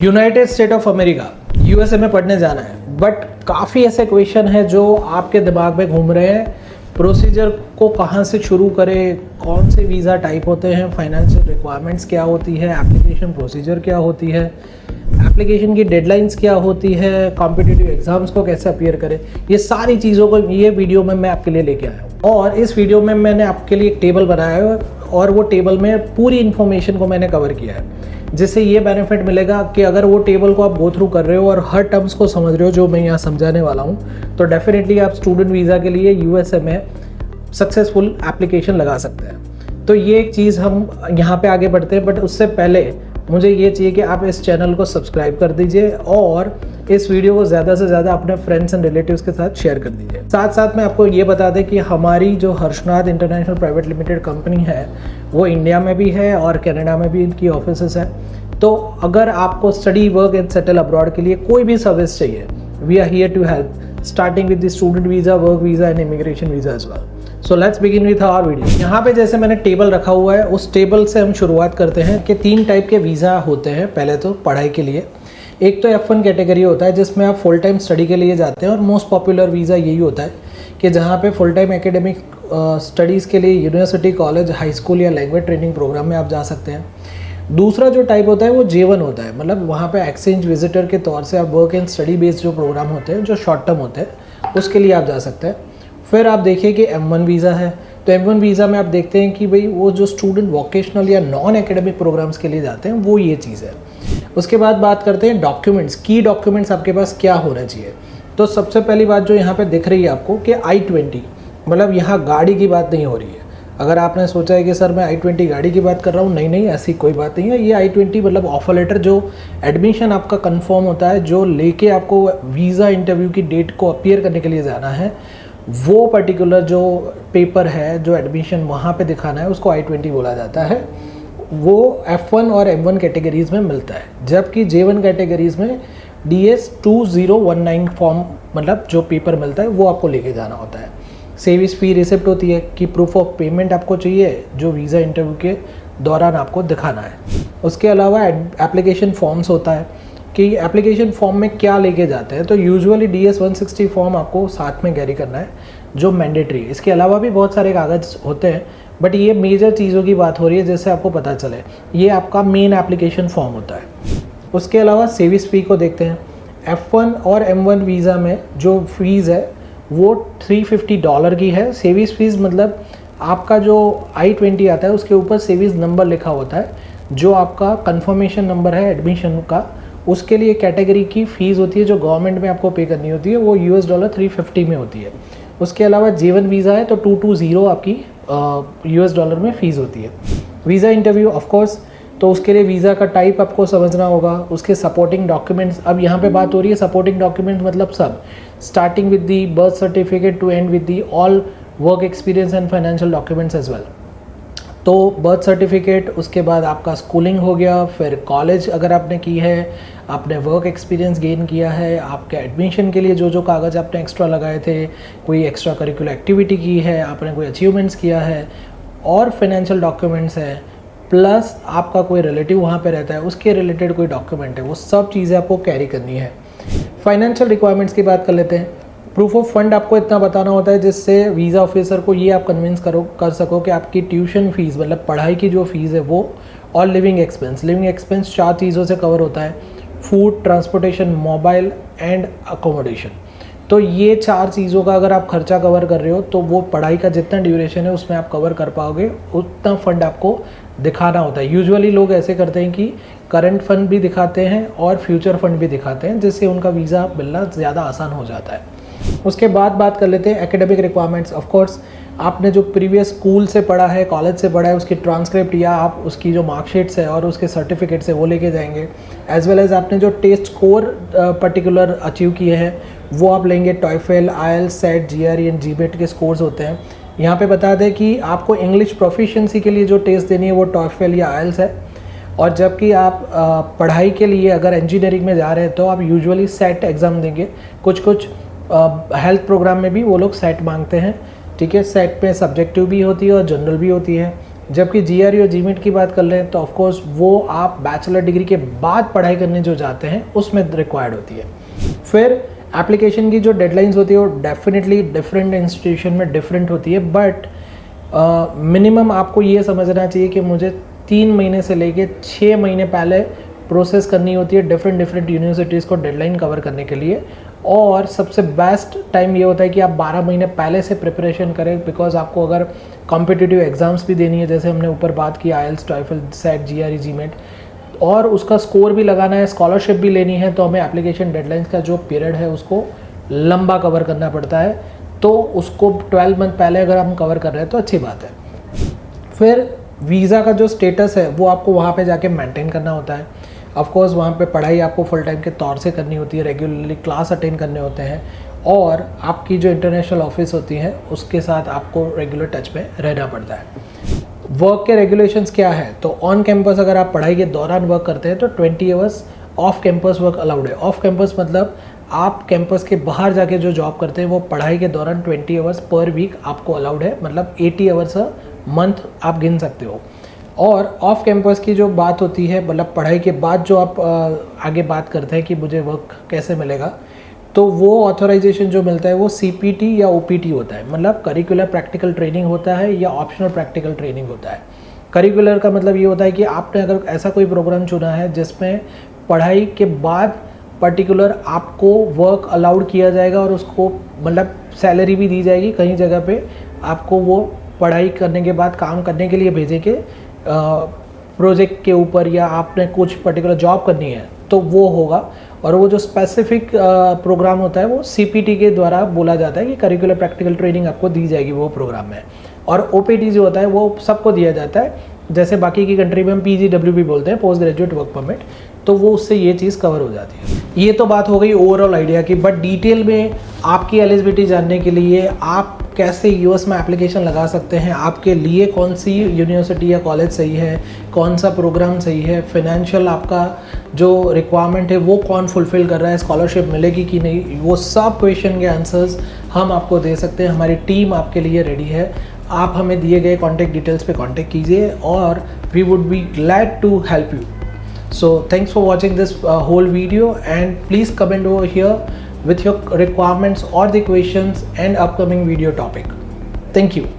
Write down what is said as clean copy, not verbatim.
United state of America USA में पढ़ने जाना है, बट काफ़ी ऐसे क्वेश्चन हैं जो आपके दिमाग में घूम रहे हैं। प्रोसीजर को कहाँ से शुरू करें, कौन से वीज़ा टाइप होते हैं, फाइनेंशियल रिक्वायरमेंट्स क्या होती है, एप्लीकेशन प्रोसीजर क्या होती है, एप्लीकेशन की डेडलाइंस क्या होती है, कॉम्पिटिटिव एग्जाम्स को कैसे अपीयर करें, ये सारी चीज़ों को ये वीडियो में मैं आपके लिए लेके आया हूँ। और इस वीडियो में मैंने आपके लिए एक टेबल बनाया है और वो टेबल में पूरी इन्फॉर्मेशन को मैंने कवर किया है, जिससे ये बेनिफिट मिलेगा कि अगर वो टेबल को आप गो थ्रू कर रहे हो और हर टर्म्स को समझ रहे हो जो मैं यहाँ समझाने वाला हूँ, तो डेफिनेटली आप स्टूडेंट वीज़ा के लिए यूएसए में सक्सेसफुल एप्लीकेशन लगा सकते हैं। तो ये एक चीज़ हम यहाँ पे आगे बढ़ते हैं, बट उससे पहले मुझे ये चाहिए कि आप इस चैनल को सब्सक्राइब कर दीजिए और इस वीडियो को ज़्यादा से ज़्यादा अपने फ्रेंड्स एंड रिलेटिव्स के साथ शेयर कर दीजिए। साथ साथ मैं आपको ये बता दें कि हमारी जो Harshnath international private limited company है वो इंडिया में भी है और कनाडा में भी इनकी ऑफिसेस हैं। तो अगर आपको study work and settle abroad के लिए कोई भी सर्विस चाहिए, we are here to help, starting with the student visa, work visa and immigration visa as well. So let's begin with our video. यहाँ पे जैसे मैंने टेबल रखा हुआ है, उस टेबल से हम शुरुआत करते हैं कि 3 टाइप के वीज़ा होते हैं। पहले तो पढ़ाई के लिए एक तो F1 कैटेगरी होता है जिसमें आप फुल टाइम स्टडी के लिए जाते हैं और मोस्ट पॉपुलर वीज़ा यही होता है कि जहाँ पे फुल टाइम एकेडमिक स्टडीज़ के लिए यूनिवर्सिटी, कॉलेज, हाई स्कूल या लैंग्वेज ट्रेनिंग प्रोग्राम में आप जा सकते हैं। दूसरा जो टाइप होता है वो J1 होता है, मतलब वहाँ पे एक्सचेंज विजिटर के तौर से आप वर्क एंड स्टडी बेस्ड जो प्रोग्राम होते हैं जो शॉर्ट टर्म होते हैं उसके लिए आप जा सकते हैं। फिर आप देखिए कि M1 वीज़ा है, तो M1 वीज़ा में आप देखते हैं कि भाई वो जो स्टूडेंट वोकेशनल या नॉन एकेडमिक प्रोग्राम्स के लिए जाते हैं वो ये चीज़ है। उसके बाद बात करते हैं डॉक्यूमेंट्स, की डॉक्यूमेंट्स आपके पास क्या होना चाहिए। तो सबसे पहली बात जो यहाँ पे दिख रही है आपको कि I-20, मतलब यहाँ गाड़ी की बात नहीं हो रही है। अगर आपने सोचा है कि सर मैं I-20 गाड़ी की बात कर रहा हूँ, नहीं, ऐसी कोई बात नहीं है। ये I-20 मतलब ऑफर लेटर, जो एडमिशन आपका कंफर्म होता है, जो लेके आपको वीज़ा इंटरव्यू की डेट को अपीयर करने के लिए जाना है, वो पर्टिकुलर जो पेपर है, जो एडमिशन वहाँ पे दिखाना है, उसको I-20 बोला जाता है। वो F1 और M1 कैटेगरीज़ में मिलता है, जबकि J1 कैटेगरीज़ में DS-2019 फॉर्म, मतलब जो पेपर मिलता है वो आपको लेके जाना होता है। सर्विस फी रिसिप्ट होती है कि प्रूफ ऑफ पेमेंट आपको चाहिए जो वीज़ा इंटरव्यू के दौरान आपको दिखाना है। उसके अलावा एप्लीकेशन फॉर्म्स होता है कि एप्लीकेशन फॉर्म में क्या लेके जाते हैं। तो यूजुअली DS-160 फॉर्म आपको साथ में कैरी करना है जो मैंडेटरी। इसके अलावा भी बहुत सारे कागज़ होते हैं, बट ये मेजर चीज़ों की बात हो रही है जिससे आपको पता चले। ये आपका मेन एप्लीकेशन फॉर्म होता है। उसके अलावा सर्विस फ़ी को देखते हैं। F1 और M1 वीज़ा में जो फ़ीस है वो $350 की है। सर्विस फीस मतलब आपका जो I-20 आता है उसके ऊपर सर्विस नंबर लिखा होता है, जो आपका कंफर्मेशन नंबर है एडमिशन का, उसके लिए कैटेगरी की फ़ीस होती है जो गवर्नमेंट में आपको पे करनी होती है, वो $350 में होती है। उसके अलावा J1 वीज़ा है तो 220 आपकी $, में फ़ीस होती है। वीज़ा इंटरव्यू ऑफ कोर्स, तो उसके लिए वीज़ा का टाइप आपको समझना होगा, उसके सपोर्टिंग डॉक्यूमेंट्स। अब यहाँ पे बात हो रही है सपोर्टिंग डॉक्यूमेंट्स मतलब सब, starting with the birth certificate to end with the all work experience and financial documents as well. तो बर्थ सर्टिफिकेट, उसके बाद आपका स्कूलिंग हो गया, फिर कॉलेज अगर आपने की है, आपने वर्क एक्सपीरियंस गेन किया है, आपके एडमिशन के लिए जो जो कागज़ आपने एक्स्ट्रा लगाए थे, कोई एक्स्ट्रा करिकुलर एक्टिविटी की है, आपने कोई अचीवमेंट्स किया है, और फाइनेंशियल डॉक्यूमेंट्स है, प्लस आपका कोई रिलेटिव वहाँ पे रहता है उसके रिलेटेड कोई डॉक्यूमेंट है, वो सब चीज़ें आपको कैरी करनी है। फाइनेंशियल रिक्वायरमेंट्स की बात कर लेते हैं। प्रूफ ऑफ फंड आपको इतना बताना होता है जिससे वीज़ा ऑफिसर को ये आप कन्विंस कर सको कि आपकी ट्यूशन फ़ीस, मतलब पढ़ाई की जो फ़ीस है वो, और लिविंग एक्सपेंस 4 चीज़ों से कवर होता है: food, transportation, mobile and accommodation. तो ये 4 चीज़ों का अगर आप खर्चा कवर कर रहे हो तो वो पढ़ाई का जितना ड्यूरेशन है उसमें आप कवर कर पाओगे, उतना फ़ंड आपको दिखाना होता है। यूजुअली लोग ऐसे करते हैं कि करंट फंड भी दिखाते हैं और फ्यूचर फंड भी दिखाते हैं, जिससे उनका वीज़ा मिलना ज़्यादा आसान हो जाता है। उसके बाद बात कर लेते हैं एकेडमिक रिक्वायरमेंट्स। ऑफ कोर्स आपने जो प्रीवियस स्कूल से पढ़ा है, कॉलेज से पढ़ा है, उसकी ट्रांसक्रिप्ट या आप उसकी जो मार्कशीट्स है और उसके सर्टिफिकेट्स है वो लेके जाएंगे, एज वेल एज आपने जो टेस्ट स्कोर पर्टिकुलर अचीव किए हैं वो आप लेंगे। टॉयफेल, IELTS, SAT, GRE and GMAT के स्कोर्स होते हैं। यहाँ पे बता दें कि आपको इंग्लिश प्रोफिशिएंसी के लिए जो टेस्ट देनी है वो टॉयफेल या IELTS है, और जबकि आप पढ़ाई के लिए अगर इंजीनियरिंग में जा रहे हैं तो आप यूजुअली SAT एग्ज़ाम देंगे। कुछ हेल्थ प्रोग्राम में भी वो लोग SAT मांगते हैं, ठीक है। SAT पे सब्जेक्टिव भी होती है और जनरल भी होती है। जबकि GRE और GMAT की बात कर लें तो ऑफकोर्स वो आप बैचलर डिग्री के बाद पढ़ाई करने जो जाते हैं उसमें रिक्वायर्ड होती है। फिर एप्लीकेशन की जो डेडलाइंस होती है वो डेफिनेटली डिफरेंट इंस्टीट्यूशन में डिफरेंट होती है, बट मिनिमम आपको ये समझना चाहिए कि मुझे 3 महीने से लेके 6 महीने पहले प्रोसेस करनी होती है डिफरेंट यूनिवर्सिटीज़ को डेडलाइन कवर करने के लिए। और सबसे बेस्ट टाइम ये होता है कि आप 12 महीने पहले से प्रिपरेशन करें, बिकॉज आपको अगर कॉम्पिटिटिव एग्ज़ाम्स भी देनी है, जैसे हमने ऊपर बात की IELTS, TOEFL, SAT, GRE, GMAT, और उसका स्कोर भी लगाना है, स्कॉलरशिप भी लेनी है, तो हमें एप्लीकेशन डेडलाइंस का जो पीरियड है उसको लंबा कवर करना पड़ता है। तो उसको 12 मंथ पहले अगर हम कवर कर रहे हैं तो अच्छी बात है। फिर वीज़ा का जो स्टेटस है वो आपको वहाँ पे जाके मेंटेन करना होता है। ऑफ कोर्स वहाँ पे पढ़ाई आपको फुल टाइम के तौर से करनी होती है, रेगुलरली क्लास अटेंड करने होते हैं, और आपकी जो इंटरनेशनल ऑफिस होती है उसके साथ आपको रेगुलर टच में रहना पड़ता है। वर्क के रेगुलेशंस क्या है, तो ऑन कैंपस अगर आप पढ़ाई के दौरान वर्क करते हैं तो 20 hours off campus work allowed है। ऑफ कैंपस मतलब आप कैंपस के बाहर जाके जो जॉब करते हैं वो पढ़ाई के दौरान 20 आवर्स पर वीक आपको अलाउड है, मतलब 80 आवर्स अ मंथ आप गिन सकते हो। और ऑफ कैंपस की जो बात होती है, मतलब पढ़ाई के बाद जो आप आगे बात करते हैं कि मुझे वर्क कैसे मिलेगा, तो वो ऑथराइजेशन जो मिलता है वो CPT या OPT होता है, मतलब करिकुलर प्रैक्टिकल ट्रेनिंग होता है या ऑप्शनल प्रैक्टिकल ट्रेनिंग होता है। करिकुलर का मतलब ये होता है कि आपने अगर ऐसा कोई प्रोग्राम चुना है जिसमें पढ़ाई के बाद पर्टिकुलर आपको वर्क अलाउड किया जाएगा और उसको मतलब सैलरी भी दी जाएगी, कहीं जगह पे आपको वो पढ़ाई करने के बाद काम करने के लिए भेजेंगे प्रोजेक्ट के ऊपर, या आपने कुछ पर्टिकुलर जॉब करनी है तो वो होगा। और वो जो स्पेसिफिक प्रोग्राम होता है वो CPT के द्वारा बोला जाता है कि करिकुलर प्रैक्टिकल ट्रेनिंग आपको दी जाएगी वो प्रोग्राम में। और OPT जो होता है वो सबको दिया जाता है, जैसे बाकी की कंट्री में हम PGW भी बोलते हैं, पोस्ट ग्रेजुएट वर्क परमिट, तो वो उससे ये चीज़ कवर हो जाती है। ये तो बात हो गई ओवरऑल आइडिया की, बट डिटेल में आपकी एलिजिबिलिटी जानने के लिए आप कैसे US में एप्लीकेशन लगा सकते हैं, आपके लिए कौन सी यूनिवर्सिटी या कॉलेज सही है, कौन सा प्रोग्राम सही है, फाइनेंशियल आपका जो रिक्वायरमेंट है वो कौन फुलफ़िल कर रहा है, स्कॉलरशिप मिलेगी कि नहीं, वो सब क्वेश्चन के आंसर्स हम आपको दे सकते हैं। हमारी टीम आपके लिए रेडी है। आप हमें दिए गए कॉन्टैक्ट डिटेल्स पे कॉन्टैक्ट कीजिए और we would be glad to help you. So thanks for watching this whole video, and please comment over here with your requirements or the questions and upcoming video topic. Thank you.